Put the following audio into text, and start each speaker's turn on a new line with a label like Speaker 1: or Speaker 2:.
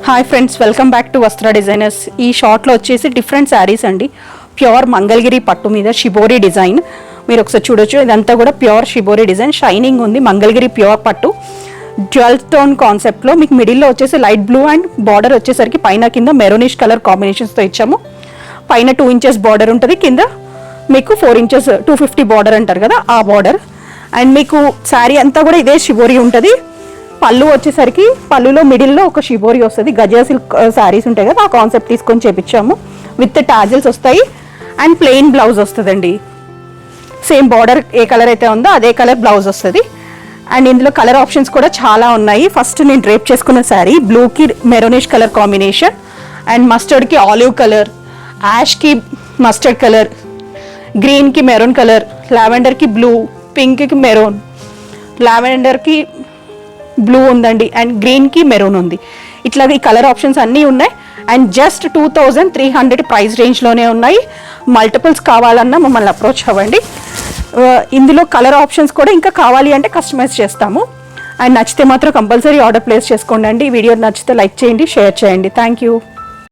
Speaker 1: Hi friends, welcome back to వస్త్ర designers. ఈ షార్ట్లో వచ్చేసి డిఫరెంట్ శారీస్ అండి. ప్యూర్ మంగళగిరి పట్టు మీద షిబోరి డిజైన్ మీరు ఒకసారి చూడొచ్చు. ఇదంతా కూడా ప్యూర్ షిబోరి డిజైన్, షైనింగ్ ఉంది. మంగళగిరి ప్యూర్ పట్టు జ్యువెల్ టోన్ కాన్సెప్ట్లో మీకు మిడిల్లో వచ్చేసి లైట్ బ్లూ అండ్ బార్డర్ వచ్చేసరికి పైన కింద మెరూనిష్ కలర్ కాంబినేషన్స్తో ఇచ్చాము. పైన 2 inches బార్డర్ ఉంటుంది, కింద మీకు 4 inches 250 బార్డర్ అంటారు కదా ఆ బార్డర్. అండ్ మీకు శారీ అంతా కూడా ఇదే షిబోరి ఉంటుంది. పళ్ళు వచ్చేసరికి పళ్ళులో మిడిల్లో ఒక షిబోరి వస్తుంది. గజా సిల్క్ శారీస్ ఉంటాయి కదా ఆ కాన్సెప్ట్ తీసుకొని చేపించాము. విత్ టాజిల్స్ వస్తాయి అండ్ ప్లెయిన్ బ్లౌజ్ వస్తుందండి. సేమ్ బార్డర్ ఏ కలర్ అయితే ఉందో అదే కలర్ బ్లౌజ్ వస్తుంది. అండ్ ఇందులో కలర్ ఆప్షన్స్ కూడా చాలా ఉన్నాయి. ఫస్ట్ నేను డ్రేప్ చేసుకున్న శారీ బ్లూకి మెరూనిష్ కలర్ కాంబినేషన్ అండ్ మస్టర్డ్కి ఆలివ్ కలర్, యాష్కి మస్టర్డ్ కలర్, గ్రీన్కి మెరూన్ కలర్, లావెండర్కి బ్లూ, పింక్కి మెరూన్, లావెండర్కి బ్లూ ఉందండి అండ్ గ్రీన్కి మెరూన్ ఉంది. ఇట్లా ఈ కలర్ ఆప్షన్స్ అన్నీ ఉన్నాయి. అండ్ జస్ట్ 2300 ప్రైస్ రేంజ్లోనే ఉన్నాయి. మల్టిపుల్స్ కావాలన్నా మమ్మల్ని అప్రోచ్ అవ్వండి. ఇందులో కలర్ ఆప్షన్స్ కూడా ఇంకా కావాలి అంటే కస్టమైజ్ చేస్తాము. అండ్ నచ్చితే మాత్రం కంపల్సరీ ఆర్డర్ ప్లేస్ చేసుకోండి. వీడియో నచ్చితే లైక్ చేయండి, షేర్ చేయండి. Thank you.